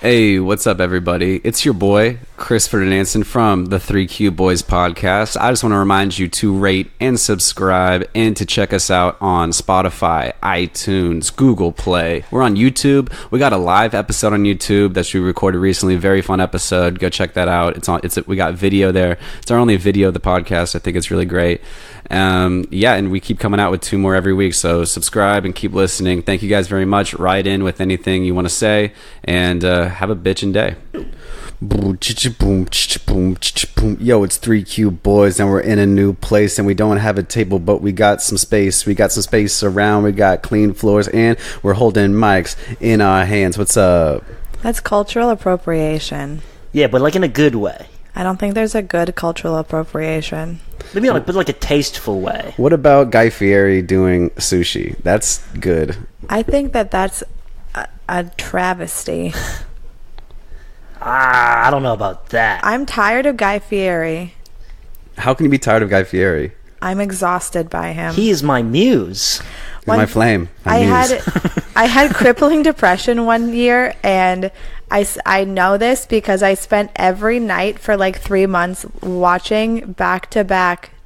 Hey, what's up, everybody? It's your boy, Chris Ferdinandson from the 3Q Boys podcast. I just want to remind you to rate and subscribe and to check us out on Spotify, iTunes, Google Play. We're on YouTube. We got a live episode on YouTube that we recorded recently. Very fun episode. Go check that out. We got video there. It's our only video of the podcast. I think it's really great. And we keep coming out with 2 more every week, so subscribe and keep listening. Thank you guys very much. Write in with anything you want to say, and have a bitchin' day. Yo, it's 3Q Boys, and we're in a new place, and we don't have a table, but we got some space. We got some space around. We got clean floors, and we're holding mics in our hands. What's up? That's cultural appropriation. Yeah, but like in a good way. I don't think there's a good cultural appropriation. Maybe like a tasteful way. What about Guy Fieri doing sushi? That's good. I think that's a travesty. I don't know about that. I'm tired of Guy Fieri. How can you be tired of Guy Fieri? I'm exhausted by him. He is my muse. He's my flame. I had crippling depression one year, and I know this because I spent every night for like 3 months watching back to back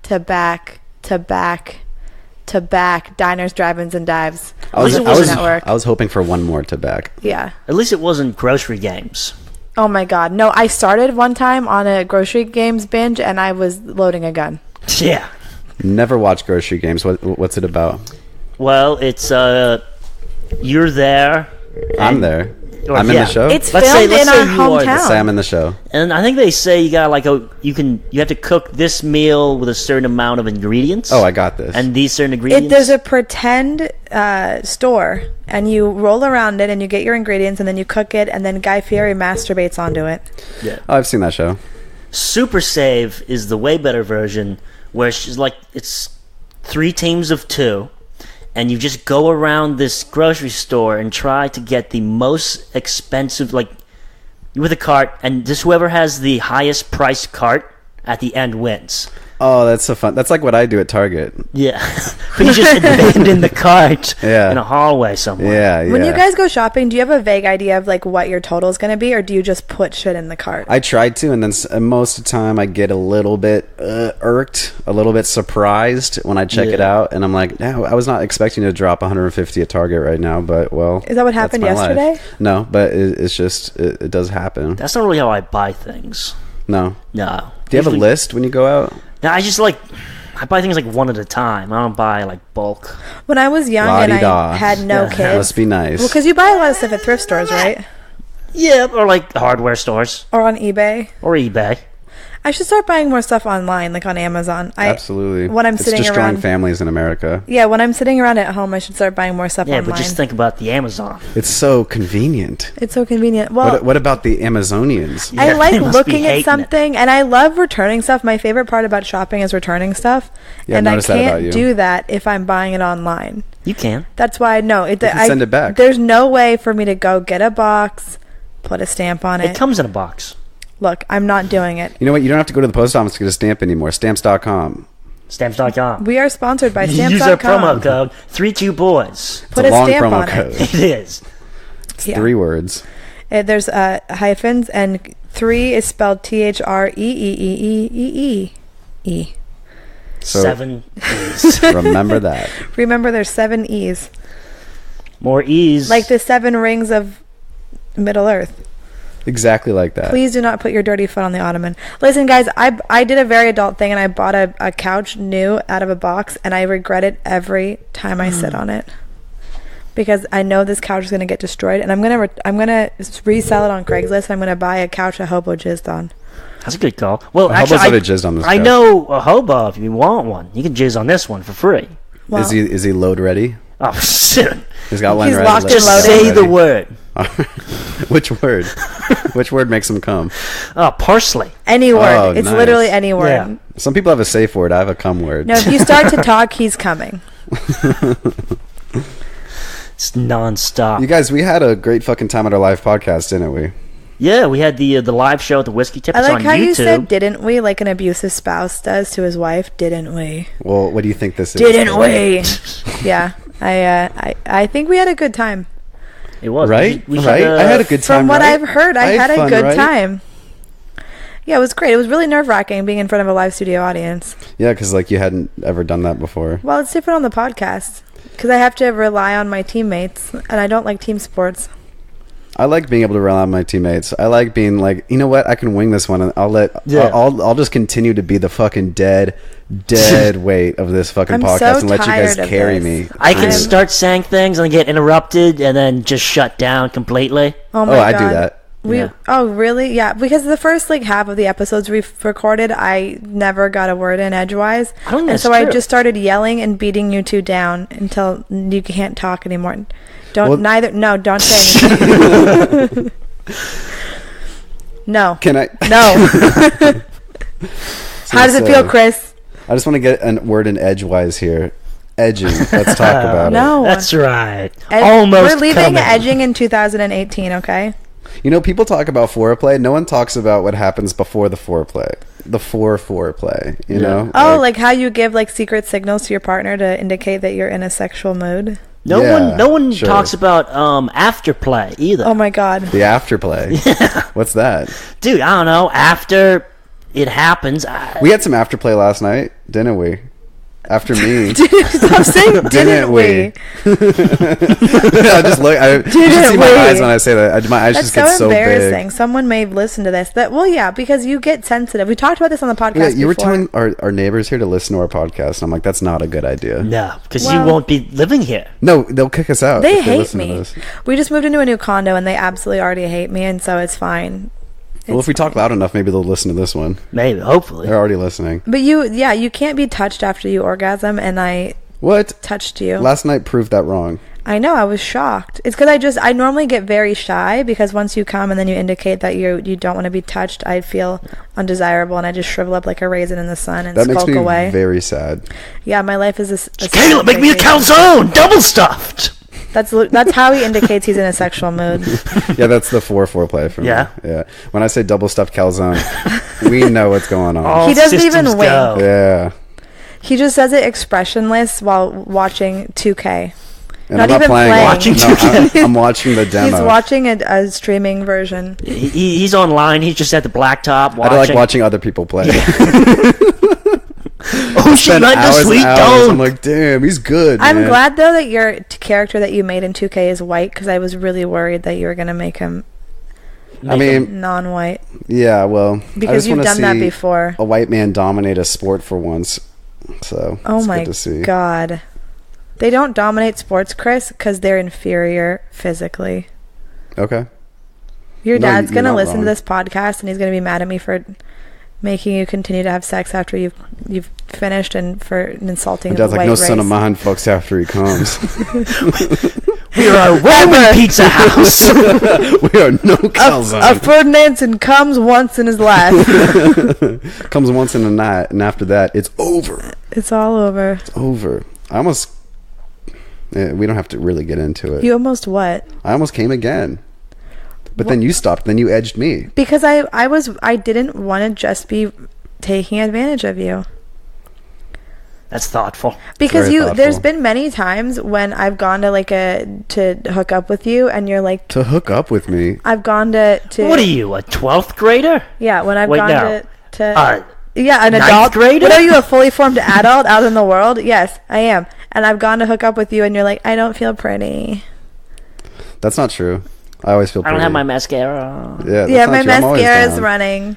diners, drive-ins, and dives. I was hoping for one more to back. Yeah. At least it wasn't Grocery Games. Oh my God. No, I started one time on a Grocery Games binge, and I was loading a gun. Yeah. Never watched Grocery Games. What's it about? Well, it's you're there. I'm there. I'm in the show. It's filmed in our hometown. Let's say I'm in the show. And I think they say you got you have to cook this meal with a certain amount of ingredients. Oh, I got this. And these certain ingredients. There's a pretend store, and you roll around it, and you get your ingredients, and then you cook it, and then Guy Fieri masturbates onto it. Yeah. Oh, I've seen that show. Super Save is the way better version, where it's 3 teams of 2. And you just go around this grocery store and try to get the most expensive, with a cart, and just whoever has the highest priced cart at the end wins. Oh, that's so fun. That's like what I do at Target. Yeah. But you just abandon the cart in a hallway somewhere. Yeah. When you guys go shopping, do you have a vague idea of what your total is going to be, or do you just put shit in the cart? I tried to, and then most of the time I get a little bit irked, a little bit surprised when I check it out, and I'm like, no, I was not expecting to drop 150 at Target right now, but well. Is that what happened yesterday? Life. No, but it's just, it does happen. That's not really how I buy things. No. Do you have a list when you go out? No, I just I buy things one at a time. I don't buy bulk. When I was young and I had no kids. That must be nice. Well, because you buy a lot of stuff at thrift stores, right? Yeah, or hardware stores. Or on eBay. Or eBay. I should start buying more stuff online, on Amazon. Absolutely. When I'm sitting destroying around families in America. Yeah, when I'm sitting around at home, I should start buying more stuff online. Yeah, but just think about the Amazon. It's so convenient. It's so convenient. Well, what about the Amazonians? I like looking at something, and I love returning stuff. My favorite part about shopping is returning stuff. Yeah, and I can't do that if I'm buying it online. You can. That's why you can send it back. There's no way for me to go get a box, put a stamp on it. It comes in a box. Look, I'm not doing it. You know what? You don't have to go to the post office to get a stamp anymore. Stamps.com. Stamps.com. We are sponsored by Stamps.com. Use our promo code 3QBoys. Put a stamp on it. It is. It's 3 words. There's hyphens, and 3 is spelled THREEEEE. So 7 E's. Remember that. Remember, there's 7 E's. More E's. Like the 7 rings of Middle Earth. Exactly like that. Please do not put your dirty foot on the ottoman. Listen, guys, I did a very adult thing, and I bought a couch new out of a box, and I regret it every time I sit on it. Because I know this couch is going to get destroyed, and I'm gonna resell it on Craigslist. And I'm going to buy a couch a hobo jizzed on. That's a good call. Well, actually, jizzed on this I couch. know a hobo. If you want one, you can jizz on this one for free. Well, is he load ready? Oh shit! He's got one He's ready. locked and Just loaded. say the word. Which word? Which word makes him come? Parsley. Any word. Oh, it's nice. literally any word. Yeah. Some people have a safe word. I have a cum word. No, if you start to talk, he's coming. It's nonstop. You guys, we had a great fucking time at our live podcast, didn't we? Yeah, we had the live show at the Whiskey Tip. I It's like on how YouTube. you said, didn't we? Like an abusive spouse does to his wife. Didn't we? Well, what do you think this is? Didn't we? Yeah, I think we had a good time. It was. Right? We Right? I had a good time. From what right? I've heard, I had a fun, good right? time. Yeah, it was great. It was really nerve-wracking being in front of a live studio audience. Yeah, because like you hadn't ever done that before. Well, it's different on the podcast because I have to rely on my teammates, and I don't like team sports. I like being able to rely on my teammates. I like being like, you know what? I can wing this one, and Yeah. I'll just continue to be the fucking dead weight of this fucking I'm podcast so and let you guys tired of carry this. me. I can I'm- start saying things and get interrupted and then just shut down completely. Oh my I god. do that. Yeah. Oh really? Yeah, because the first like half of the episodes we've recorded, I never got a word in edgewise, I don't think and that's so I true. just started yelling and beating you two down until you can't talk anymore. Don't say anything. No. Can I? No. How does it feel, say- Chris? I just want to get a word in edgewise here. Edging. Let's talk about it. No. That's right. Ed- Almost We're leaving coming. edging in 2018, okay? You know, people talk about foreplay. No one talks about what happens before the foreplay. The foreplay. You know? Oh, like how you give like secret signals to your partner to indicate that you're in a sexual mood. No one sure. talks about afterplay either. Oh my god. The afterplay. What's that? Dude, I don't know. After it happens, We had some afterplay last night, didn't we? After me. Stop saying didn't we? I just look. You should see my we? eyes when I say that. My eyes That's just get so so embarrassing. big. Someone may listen to this. Well, yeah, because you get sensitive. We talked about this on the podcast Yeah, you were before. telling our neighbors here to listen to our podcast, and I'm like, that's not a good idea. no, because Well- you won't be living here. No, they'll kick us out. They if hate listen to me. this. We just moved into a new condo, and they absolutely already hate me, and so it's fine. Well, if we talk loud enough, maybe they'll listen to this one. Maybe, hopefully. They're already listening. But you can't be touched after you orgasm, and I What? touched you. Last night proved that wrong. I know, I was shocked. It's because I normally get very shy because once you come and then you indicate that you don't want to be touched, I feel undesirable and I just shrivel up like a raisin in the sun and That makes skulk me away. very sad. Yeah, my life is a Caleb, make me a calzone, double stuffed. That's how he indicates he's in a sexual mood. Yeah, that's the foreplay for me. Yeah? Yeah. When I say double stuffed calzone, we know what's going on. All He doesn't systems even wink. go. Yeah. He just says it expressionless while watching 2K. And Not I'm not even playing. playing. Watching No, I'm watching the demo. He's watching a streaming version. He's online. He's just at the blacktop I watching. like watching other people play. Oh shit! Spend Not the hours sweet and hours. don't. I'm like, damn, he's good. I'm man. glad though that your character that you made in 2K is white because I was really worried that you were gonna make him I mean, non-white yeah, well, I because just you've wanna done that see before. a white man dominate a sport for once. So Oh it's my good to see. god. They don't dominate sports, Chris, because they're inferior physically. Okay. Your No, dad's you're going to not listen wrong. to this podcast and he's going to be mad at me for making you continue to have sex after you've finished and for insulting My a dad's like, white no race. son of mine fucks after he comes. We are a Roman pizza house. We are no A calzone. Ferdinandson comes once in his life. Comes once in a night, and after that, it's over. It's all over. It's over. I almost. We don't have to really get into it. You almost what? I almost came again. But then you stopped. Then you edged me. Because I didn't want to just be taking advantage of you. That's thoughtful. Because Very there's thoughtful. been many times when I've gone to hook up with you and you're like, To hook up with me. I've gone to What are you, a 12th grader? yeah, when I've Wait, gone no. to yeah, an ninth adult grader? What are you, a fully formed adult out in the world? Yes, I am. And I've gone to hook up with you and you're like, I don't feel pretty. That's not true. I always feel I pretty. don't have my mascara. Yeah, that's Yeah, not my true. I'm always mascara is down. running.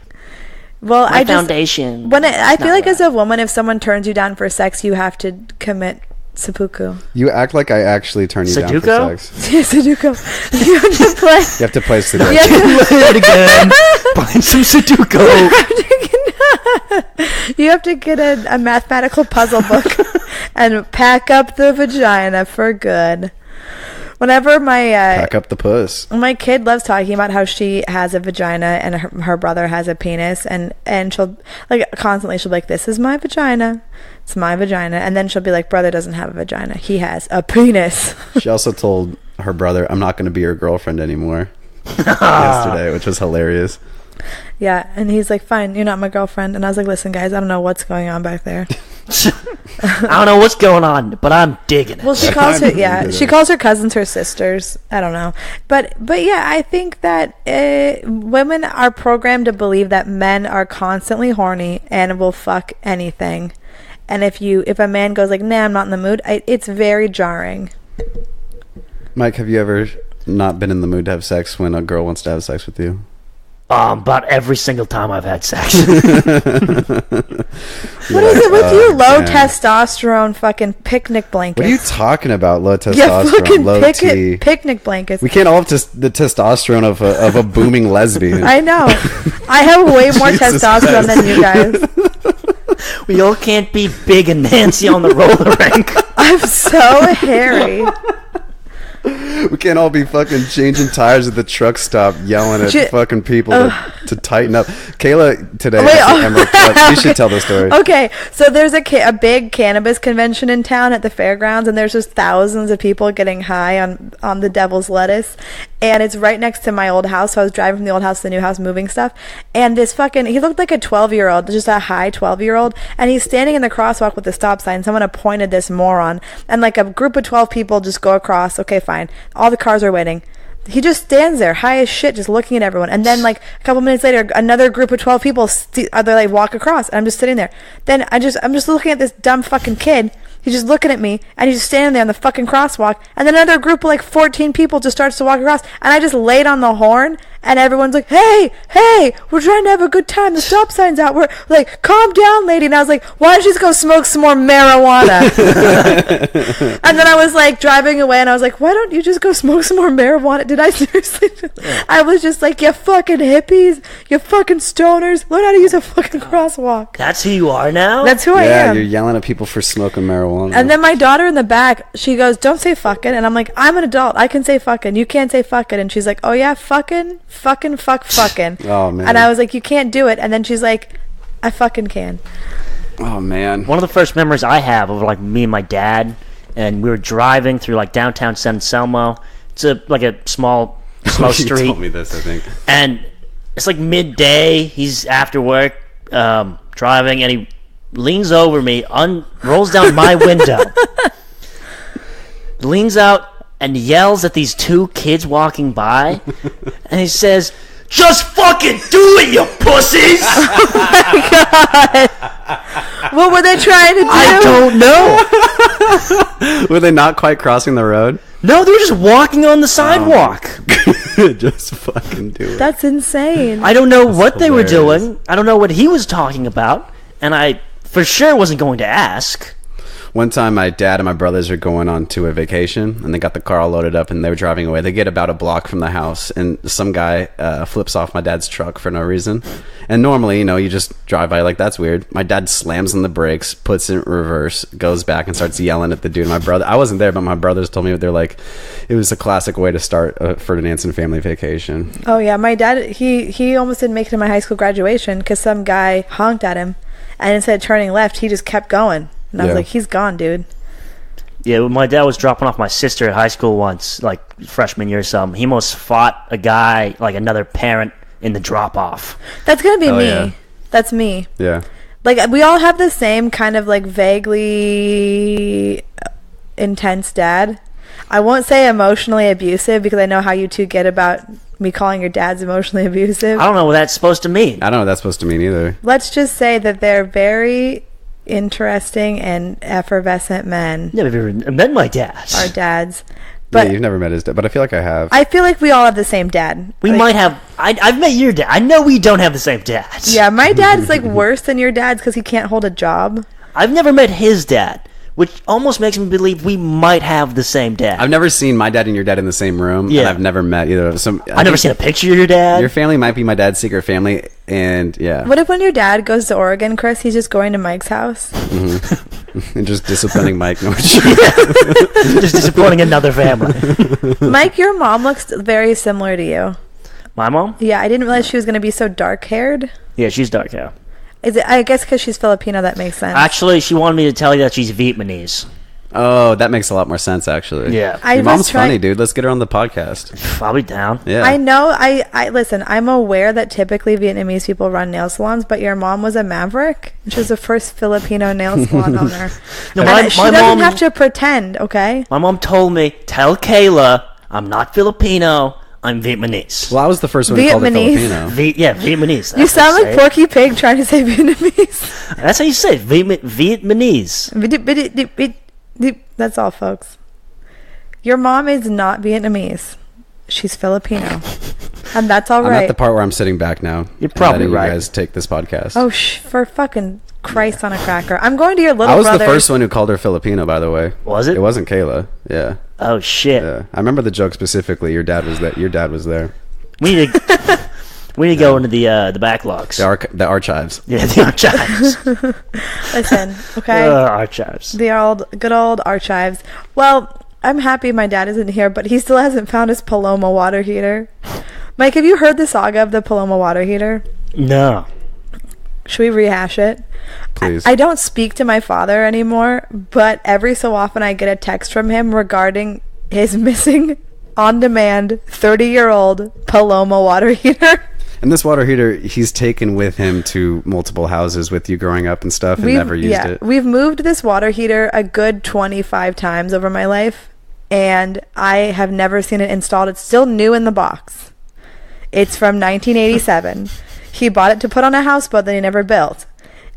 Well, My I just foundation. when I feel not like as right. a woman, if someone turns you down for sex, you have to commit seppuku. You act like I actually turn you Sudoku? down for sex. Sudoku. You have to play. You have to play Sudoku. You have to- Play it again. Play some Sudoku. You have to get a mathematical puzzle book and pack up the vagina for good. Whenever Pack up the puss. my kid loves talking about how she has a vagina and her brother has a penis, and she'll like constantly she'll be like, this is my vagina, it's my vagina, and then she'll be like, brother doesn't have a vagina, he has a penis. She also told her brother, I'm not going to be your girlfriend anymore. Yesterday, which was hilarious. Yeah, and he's like, fine, you're not my girlfriend. And I was like, listen guys, I don't know what's going on back there. I don't know what's going on, but I'm digging it. Well, she calls her cousins her sisters. I don't know, but yeah, I think that women are programmed to believe that men are constantly horny and will fuck anything, and if a man goes like, "Nah, I'm not in the mood," it's very jarring. Mike, have you ever not been in the mood to have sex when a girl wants to have sex with you? About every single time I've had sex. What is it with you? Low testosterone fucking picnic blankets. What are you talking about? Low testosterone, yeah, fucking low T. Picnic blankets. We can't all have the testosterone of a booming lesbian. I know. I have way more testosterone than you guys. We all can't be big and Nancy on the roller rink. I'm so hairy. We can't all be fucking changing tires at the truck stop, yelling at fucking people to tighten up. Kayla today, you should tell the story. Okay, so there's a big cannabis convention in town at the fairgrounds, and there's just thousands of people getting high on the devil's lettuce, and it's right next to my old house. So I was driving from the old house to the new house, moving stuff, and this he looked like a 12-year-old, just a high 12-year-old, and he's standing in the crosswalk with the stop sign. Someone appointed this moron, and like a group of 12 people just go across. Okay, fine. All the cars are waiting. He just stands there, high as shit, just looking at everyone. And then, like, a couple minutes later, another group of 12 people, they like walk across, and I'm just sitting there. Then I'm just looking at this dumb fucking kid. He's just looking at me, and he's just standing there on the fucking crosswalk. And then another group of like 14 people just starts to walk across, and I just laid on the horn, and everyone's like, hey, we're trying to have a good time. The stop sign's out. We're like, calm down, lady. And I was like, why don't you just go smoke some more marijuana? And then I was like driving away, and I was like, why don't you just go smoke some more marijuana? Did I seriously? I was just like, you fucking hippies, you fucking stoners, learn how to use a fucking crosswalk. That's who you are now? That's who I am. Yeah, you're yelling at people for smoking marijuana. And then my daughter in the back, she goes, don't say fucking. And I'm like, I'm an adult. I can say fucking. You can't say fucking. And she's like, oh yeah, fucking. Oh, man. And I was like, you can't do it. And then she's like, I fucking can. Oh, man. One of the first memories I have of like me and my dad, and we were driving through like downtown San Selmo. It's a small street. You told me this, I think. And it's like midday. He's after work, driving, and he leans over me, rolls down my window, leans out and yells at these two kids walking by, and he says, just fucking do it, you pussies! Oh my God. What were they trying to do? I don't know. Were they not quite crossing the road? No, they were just walking on the sidewalk. Just fucking do it. That's insane. I don't know what they were doing. I don't know what he was talking about, and I for sure wasn't going to ask. One time, my dad and my brothers are going on to a vacation, and they got the car all loaded up, and they were driving away. They get about a block from the house, and some guy flips off my dad's truck for no reason. And normally, you just drive by like, that's weird. My dad slams on the brakes, puts it in reverse, goes back, and starts yelling at the dude. My brother, I wasn't there, but my brothers told me, they're like, it was a classic way to start a Ferdinandson family vacation. Oh yeah, my dad, he almost didn't make it to my high school graduation because some guy honked at him, and instead of turning left, he just kept going. And I was like, he's gone, dude. Yeah, when my dad was dropping off my sister at high school once, like freshman year or something, he almost fought a guy, like another parent, in the drop-off. That's going to be me. Yeah. That's me. Yeah. Like, we all have the same kind of, like, vaguely intense dad. I won't say emotionally abusive because I know how you two get about me calling your dads emotionally abusive. I don't know what that's supposed to mean. I don't know what that's supposed to mean either. Let's just say that they're very interesting and effervescent men. Never met my dad. Our dads. But yeah, you've never met his dad, but I feel like I have. I feel like we all have the same dad. We might have. I've met your dad. I know we don't have the same dad. Yeah, my dad is like worse than your dad's because he can't hold a job. I've never met his dad, which almost makes me believe we might have the same dad. I've never seen my dad and your dad in the same room, and I've never met either of them. I've never seen a picture of your dad. Your family might be my dad's secret family, and yeah. What if when your dad goes to Oregon, Chris, he's just going to Mike's house? Mm-hmm. And just disciplining Mike. No, just disappointing another family. Mike, your mom looks very similar to you. My mom? Yeah, I didn't realize she was going to be so dark-haired. Yeah, she's dark hair. Is it? I guess because she's Filipino, that makes sense. Actually, she wanted me to tell you that she's Vietnamese. Oh, that makes a lot more sense, actually. Yeah. Your mom's funny, dude. Let's get her on the podcast. I'll be down. Yeah. I know. I listen. I'm aware that typically Vietnamese people run nail salons, but your mom was a maverick. She was the first Filipino nail salon owner. No, she doesn't have to pretend. Okay. My mom told me, tell Kayla I'm not Filipino. I'm Vietnamese. Well, I was the first one who called her Filipino. Vietnamese. You sound like Porky Pig trying to say Vietnamese. That's how you say it. Vietnamese. That's all, folks. Your mom is not Vietnamese. She's Filipino. And that's all right. I'm at the part where I'm sitting back now. You're probably right. You guys take this podcast. Oh, for fucking Christ on a cracker. I'm going to your little brother. I was the first one who called her Filipino, by the way. Was it? It wasn't Kayla. Yeah. Oh, shit. Yeah. I remember the joke specifically. Your dad was there. We need to go into the backlogs. The archives. Yeah, the archives. Listen, okay? Archives. The good old archives. Well, I'm happy my dad isn't here, but he still hasn't found his Paloma water heater. Mike, have you heard the saga of the Paloma water heater? No. Should we rehash it? Please. I don't speak to my father anymore, but every so often I get a text from him regarding his missing, on-demand, 30-year-old Paloma water heater. And this water heater, he's taken with him to multiple houses with you growing up and stuff and never used it. We've moved this water heater a good 25 times over my life, and I have never seen it installed. It's still new in the box. It's from 1987. He bought it to put on a houseboat that he never built.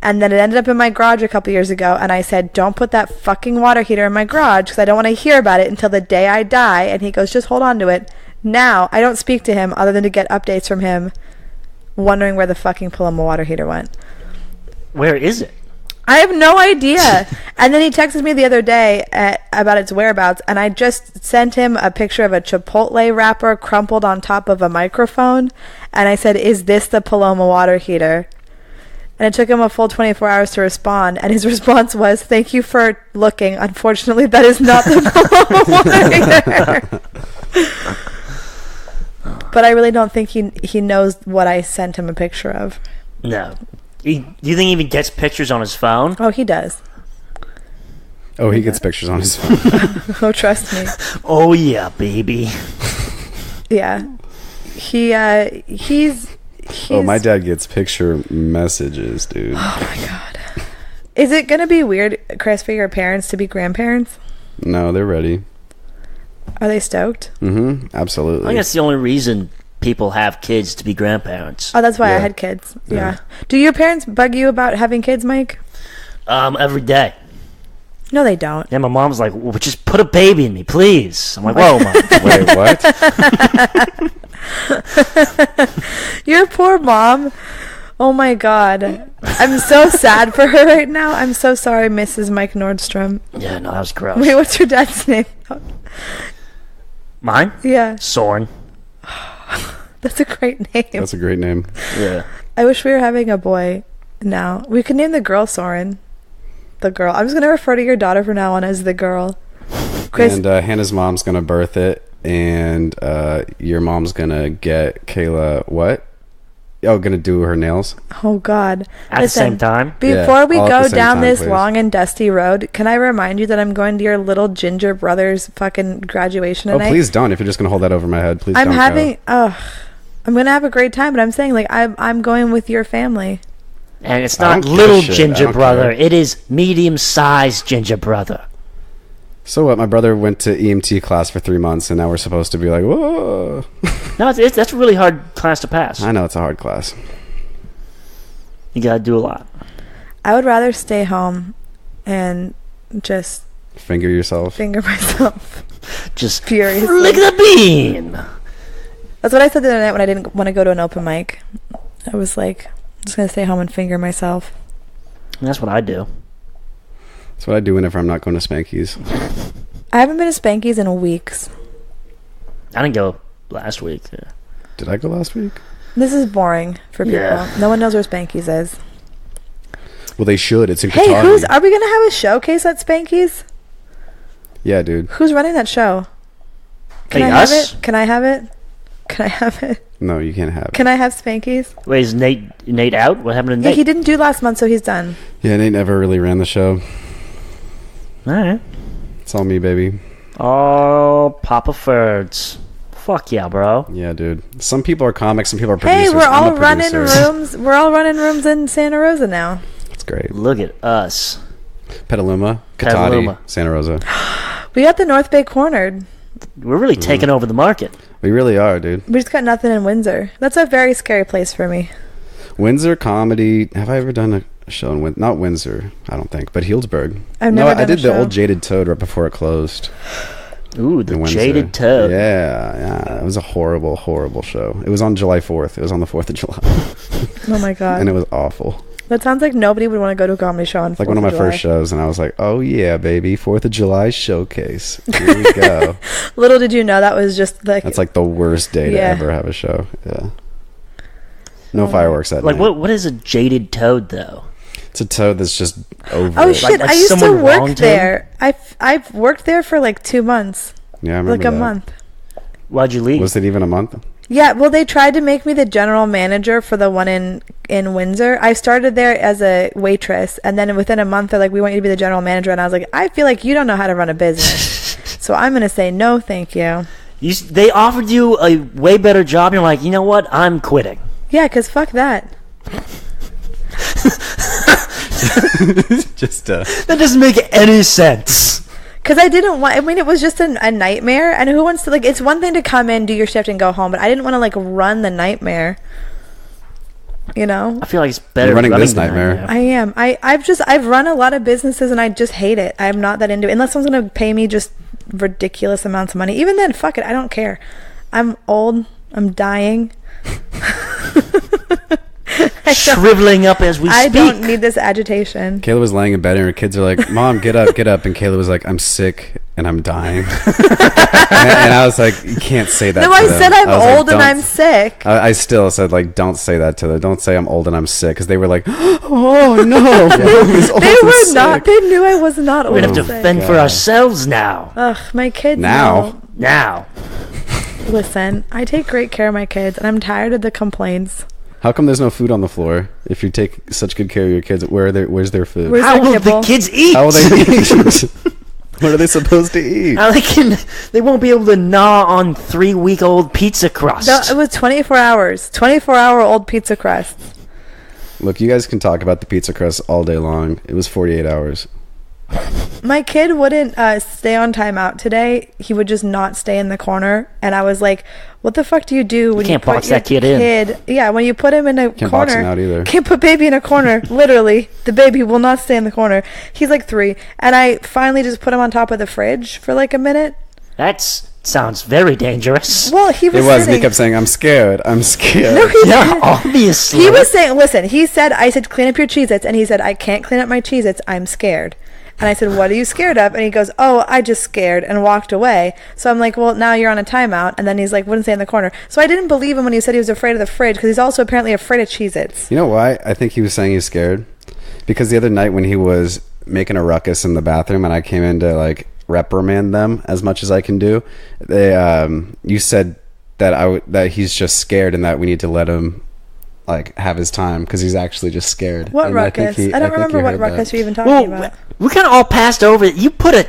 And then it ended up in my garage a couple years ago, and I said, don't put that fucking water heater in my garage because I don't want to hear about it until the day I die. And he goes, just hold on to it. Now, I don't speak to him other than to get updates from him, wondering where the fucking Paloma water heater went. Where is it? I have no idea. And then he texted me the other day about its whereabouts, and I just sent him a picture of a Chipotle wrapper crumpled on top of a microphone, and I said, is this the Paloma water heater? And it took him a full 24 hours to respond, and his response was, thank you for looking. Unfortunately, that is not the Paloma water heater. But I really don't think he knows what I sent him a picture of. No. Do you think he even gets pictures on his phone? Oh, he does. Oh, he gets pictures on his phone. Oh, trust me. Oh, yeah, baby. Yeah. He's... Oh, my dad gets picture messages, dude. Oh, my God. Is it going to be weird, Chris, for your parents to be grandparents? No, they're ready. Are they stoked? Mm-hmm. Absolutely. I think that's the only reason people have kids, to be grandparents. Oh, that's why I had kids. Yeah. Do your parents bug you about having kids, Mike? Every day. No, they don't. Yeah, my mom's like, well, just put a baby in me, please. I'm like, whoa, Mom. Wait, what? Your poor mom. Oh, my God. I'm so sad for her right now. I'm so sorry, Mrs. Mike Nordstrom. Yeah, no, that was gross. Wait, what's your dad's name? Mine? Yeah. Soren. That's a great name. That's a great name. Yeah. I wish we were having a boy now. We could name the girl Soren. The girl. I'm just going to refer to your daughter from now on as the girl. Chris. And Hannah's mom's going to birth it, and your mom's going to get Kayla what? Oh, going to do her nails? Oh, God. At the same time? Before we all at go the same down time, this please. long and dusty road, can I remind you that I'm going to your little ginger brother's fucking graduation tonight? Oh, please don't. If you're just going to hold that over my head, please I'm don't having... go. I'm going to have a great time, but I'm saying, like, I'm going with your family. And it's I not don't give a little shit. I ginger don't brother. care. It is medium-sized ginger brother. So what? My brother went to EMT class for 3 months, and now we're supposed to be like, whoa. No, that's a really hard class to pass. I know, it's a hard class. You gotta do a lot. I would rather stay home and just Finger yourself. finger myself. Just Furiously. flick the bean. That's what I said the other night when I didn't want to go to an open mic. I was like, I'm just going to stay home and finger myself. And that's what I do. That's what I do whenever I'm not going to Spanky's. I haven't been to Spanky's in weeks. I didn't go last week. Yeah. Did I go last week? This is boring for people. Yeah. No one knows where Spanky's is. Well, they should. It's in Hey, Katahdin. are we going to have a showcase at Spanky's? Yeah, dude. Who's running that show? Can Hey, I have us? it? Can I have it? Can I have it? No, you can't have it. Can I have Spanky's? Wait, is Nate out? What happened to Yeah, Nate? he didn't do last month, so he's done. Yeah, Nate never really ran the show. All right. It's all me, baby. Oh, Papa Ferds. Fuck yeah, bro. Yeah, dude. Some people are comics, some people are Hey, producers. we're all I'm a running producer. rooms. We're all running rooms in Santa Rosa now. That's great. Look at us. Petaluma, Katati, Petaluma. Santa Rosa. We got the North Bay cornered. We're really taking over the market. We really are, dude. We just got nothing in Windsor. That's a very scary place for me. Windsor comedy. Have I ever done a show in Windsor? Not Windsor, I don't think, but Healdsburg. I've never done I did a the show. old Jaded Toad right before it closed. Ooh, the in Windsor. Jaded Toad. Yeah. It was a horrible, horrible show. It was on July 4th. It was on the 4th of July. Oh my god. And it was awful. That sounds like nobody would want to go to a comedy show on Like one of 4th my July. first shows, and I was like, oh yeah, baby, 4th of July showcase. Here we go. Little did you know that was just like That's like the worst day to Yeah. ever have a show. Yeah. No Oh. fireworks that Like, night. what is a Jaded Toad, though? It's a toad that's just over Oh it. shit! Like I used to someone work wronged him? there. I've worked there for like 2 months, Yeah, I remember like a that. month. Why'd you leave? Was it even a month? Yeah, well, they tried to make me the general manager for the one in Windsor. I started there as a waitress, and then within a month, they're like, "We want you to be the general manager." And I was like, "I feel like you don't know how to run a business, so I'm gonna say no, thank you." They offered you a way better job, and you're like, you know what? I'm quitting. Yeah, cause fuck that. Just That doesn't make any sense. Because I didn't want, I mean, it was just a nightmare. And who wants to, like, it's one thing to come in, do your shift, and go home. But I didn't want to, like, run the nightmare. You know? I feel like it's better You're running this the nightmare. I am. I've run a lot of businesses, and I just hate it. I'm not that into it. Unless someone's going to pay me just ridiculous amounts of money. Even then, fuck it. I don't care. I'm old. I'm dying. Shriveling up as we I speak. don't need this agitation. Kayla was laying in bed, and her kids are like, "Mom, get up, get up!" And Kayla was like, "I'm sick and I'm dying." and I was like, "You can't say that." No, to I them." said I'm was like, old and "Don't I'm sick. I still said, like, don't say that to them. Don't say I'm old and I'm sick, because they were like, oh no, Mom is old They and were sick. not. They knew I was not old. We're going to and have to sick. fend for God. ourselves now. Ugh, my kids Now? know. Now. Listen, I take great care of my kids, and I'm tired of the complaints. How come there's no food on the floor? If you take such good care of your kids, where's their food? Where's How the will kibble? the kids eat? How will they eat? What are they supposed to eat? How they won't be able to gnaw on 3-week-old pizza crust. No, it was 24 hours. 24-hour-old pizza crust. Look, you guys can talk about the pizza crust all day long. It was 48 hours. My kid wouldn't stay on timeout today. He would just not stay in the corner. And I was like, what the fuck do you do when you can't put box your that kid in. Yeah, when you put him in a Can't corner. box him out either. Can't put baby in a corner. Literally. The baby will not stay in the corner. He's like 3. And I finally just put him on top of the fridge for like a minute. That sounds very dangerous. Well, he was It was. And he sitting. kept saying, I'm scared. I'm scared. No, he Yeah, didn't. obviously. He was saying, listen, I said, clean up your Cheez-Its. And he said, I can't clean up my Cheez-Its. I'm scared. And I said, what are you scared of? And he goes, oh, I just scared, and walked away. So I'm like, well, now you're on a timeout. And then he's like, wouldn't stay in the corner. So I didn't believe him when he said he was afraid of the fridge, because he's also apparently afraid of Cheez-Its. You know why I think he was saying he's scared? Because the other night when he was making a ruckus in the bathroom and I came in to like reprimand them as much as I can do, you said that that he's just scared and that we need to let him like have his time because he's actually just scared. What And ruckus? I don't remember what ruckus you're even talking Well, about. we kind of all passed over it. You put a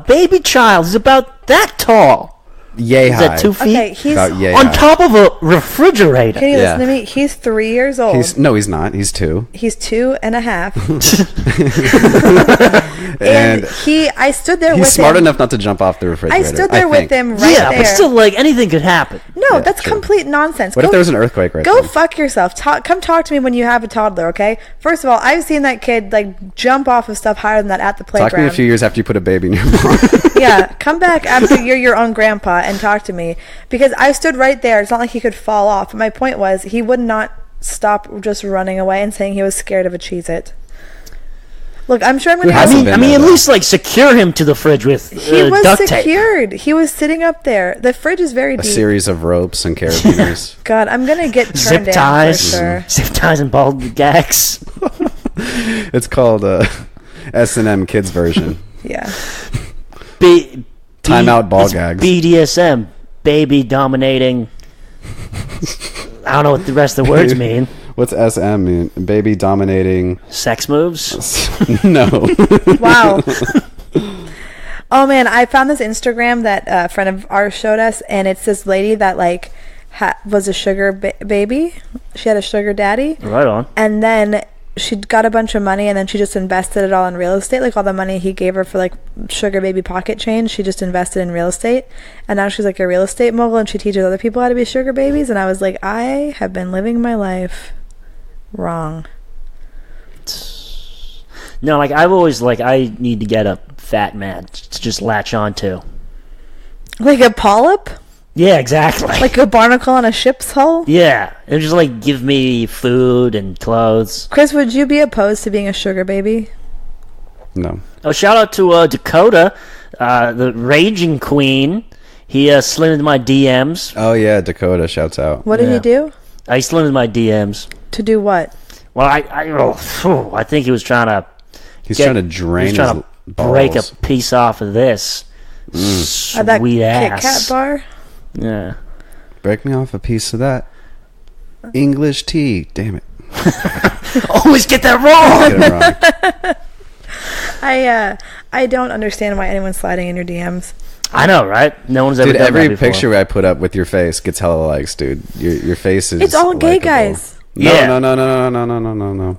baby child who's about that tall. Yay Is high. that 2 feet? Okay, he's... About yay On high. top of a refrigerator. Can you Yeah. listen to me? He's 3 years old. He's not. He's 2. He's 2.5. And I stood there he's with smart him. enough not to jump off the I refrigerator. stood there with think. him right Yeah, there. but still, like, anything could happen. No, Yeah, that's true. complete nonsense. What if there was an earthquake right Go then? fuck yourself. Come talk to me when you have a toddler, okay? First of all, I've seen that kid like jump off of stuff higher than that at the playground. Talk to me a few years after you put a baby in your mom. Yeah, come back after you're your own grandpa and talk to me, because I stood right there. It's not like he could fall off. But my point was, he would not stop just running away and saying he was scared of a Cheez-It. Look, I'm sure I'm going to Who I hasn't mean, been at there, though? least, like, secure him to the fridge with He was duct tape. secured. He was sitting up there. The fridge is very A deep. series of ropes and carabiners. God, I'm going to get turned Zip down ties. for sure. Zip ties and ball gags. It's called S&M Kids version. Yeah. Timeout ball it's gags. BDSM. Baby dominating. I don't know what the rest of the words mean. What's SM mean? Baby dominating. Sex moves? No. Wow. Oh man, I found this Instagram that a friend of ours showed us, and it's this lady that like was a sugar baby. She had a sugar daddy. Right on. And then she got a bunch of money, and then she just invested it all in real estate. Like all the money he gave her for like sugar baby pocket change, she just invested in real estate. And now she's like a real estate mogul, and she teaches other people how to be sugar babies. And I was like, I have been living my life wrong. No, like I've always like I need to get a fat man to just latch onto. Like a polyp? Yeah, exactly. Like a barnacle on a ship's hull? Yeah, it just like give me food and clothes. Chris, would you be opposed to being a sugar baby? No. Oh, shout out to Dakota, the raging queen. He slid into my DMs. Oh yeah, Dakota shouts out. What did he do? He slid into my DMs. To do what? Well, I think he was trying to. He's trying to drain He's trying his to balls. break a piece off of this sweet That Kit ass. Kat bar? Yeah. Break me off a piece of that English tea. Damn it. Always get that wrong. Get it wrong. I don't understand why anyone's sliding in your DMs. I know, right? No one's ever Dude, done every that before. picture I put up with your face gets hella likes, dude. Your face is. It's all gay likable. guys. Yeah. No.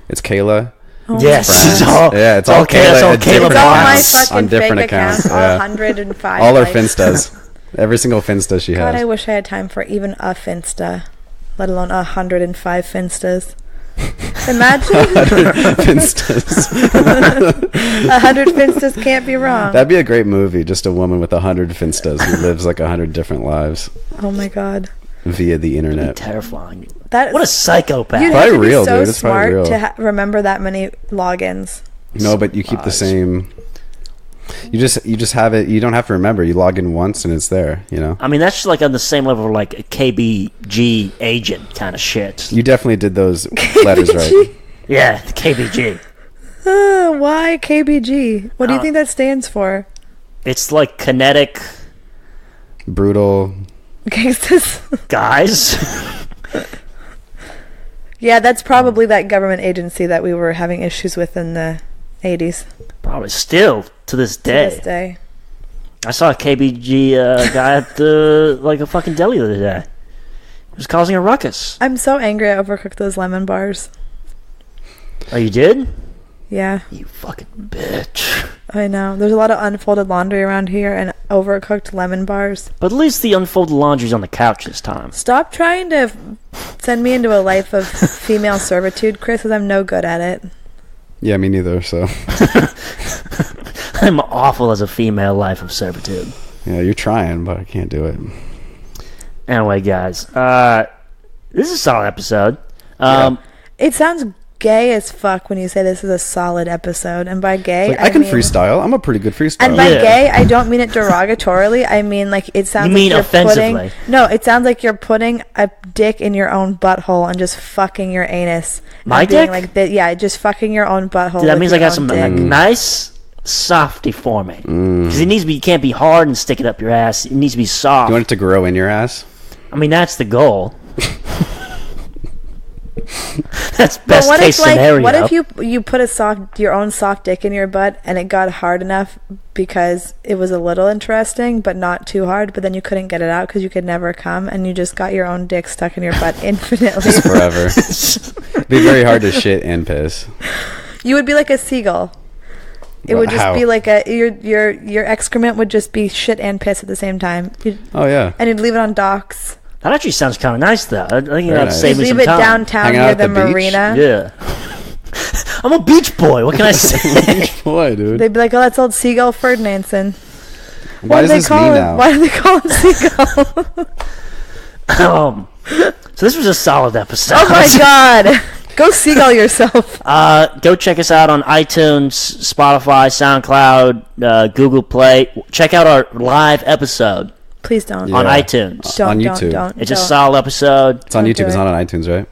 It's Kayla. Yes, Friends. it's all. Yeah, it's all Kayla. It's all It's Kayla It's all my Bonds. fucking on different fake accounts, all yeah. 105. All her likes. Finstas. Every single Finsta she God, I has. wish I had time for even a Finsta, let alone 105 Finstas. Imagine Finstas. 100 Finstas can't be wrong. That'd be a great movie. Just a woman with 100 Finstas who lives like 100 different lives Oh my god. via the internet. Terrifying. That What a psychopath. You'd Probably have to be real, so dude. It's probably smart real. to remember that many logins. No, but you keep the same. You just have it. You don't have to remember. You log in once and it's there. You know. I mean, that's just like on the same level of like a KBG agent kind of shit. You definitely did those letters right. Yeah, the KBG. Why KBG? What do you think that stands for? It's like kinetic Brutal. Gangsters. guys. Yeah, that's probably that government agency that we were having issues with in the 80s. Probably still to this day. To this day. I saw a KBG guy at the like a fucking deli the other day. He was causing a ruckus. I'm so angry I overcooked those lemon bars. Oh, you did? Yeah, You fucking bitch. I know. There's a lot of unfolded laundry around here and overcooked lemon bars. But at least the unfolded laundry's on the couch this time. Stop trying to send me into a life of female servitude, Chris, because I'm no good at it. Yeah, me neither. So I'm awful as a female life of servitude. yeah, you're trying, but I can't do it. Anyway, guys, this is a solid episode. It sounds gay as fuck when you say this is a solid episode. And by gay, Like, I can mean, freestyle. I'm a pretty good freestyler. And by Yeah. gay, I don't mean it derogatorily. I mean like it sounds You like mean you're offensively. No, it sounds like you're putting a dick in your own butthole and just fucking your anus. My And being dick? Like yeah, just fucking your own butthole. Dude, that with means I your got own some dick. like, nice softy for me. Because it needs to be, you can't be hard and stick it up your ass. It needs to be soft. Do you want it to grow in your ass? I mean, that's the goal. That's But best what case if, like, scenario. what if you put your own soft dick in your butt and it got hard enough because it was a little interesting but not too hard, but then you couldn't get it out because you could never come and you just got your own dick stuck in your butt infinitely? Forever. It'd be very hard to shit and piss. You would be like a seagull. It would just How? be like your excrement would just be shit and piss at the same time. Oh yeah. And you'd leave it on docks. That actually sounds kind of nice, though. I think Very that'd nice. save me Leave some it time. downtown Hang out near at the the beach? marina. Yeah. I'm a beach boy. What can I say? Boy, dude. They'd be like, "Oh, that's old Seagull Ferdinandson." Why does this mean now? Why do they call him Seagull? So this was a solid episode. Oh my god! Go Seagull yourself. Go check us out on iTunes, Spotify, SoundCloud, Google Play. Check out our live episode Please don't. Yeah. on iTunes. Don't, On don't, YouTube. don't. It's a don't. solid episode. It's on Don't YouTube. do It's it. not on iTunes, right?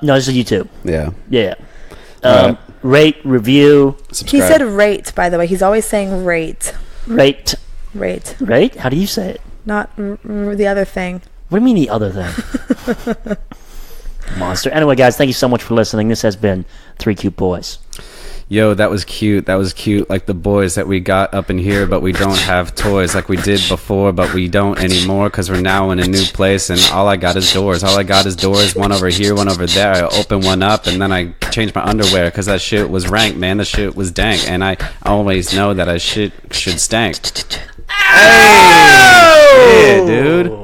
No, this is YouTube. Yeah. Yeah. Alright. Rate, review, He Subscribe. said rate, by the way. He's always saying rate. rate. Rate. Rate? How do you say it? Not the other thing. What do you mean the other thing? Monster. Anyway, guys, thank you so much for listening. This has been 3 Cute Boys. Yo, that was cute. That was cute. Like the boys that we got up in here, but we don't have toys like we did before, but we don't anymore because we're now in a new place and all I got is doors. All I got is doors, one over here, one over there. I open one up and then I change my underwear because that shit was rank, man. That shit was dank. And I always know that I should stank. Hey! Yeah, dude.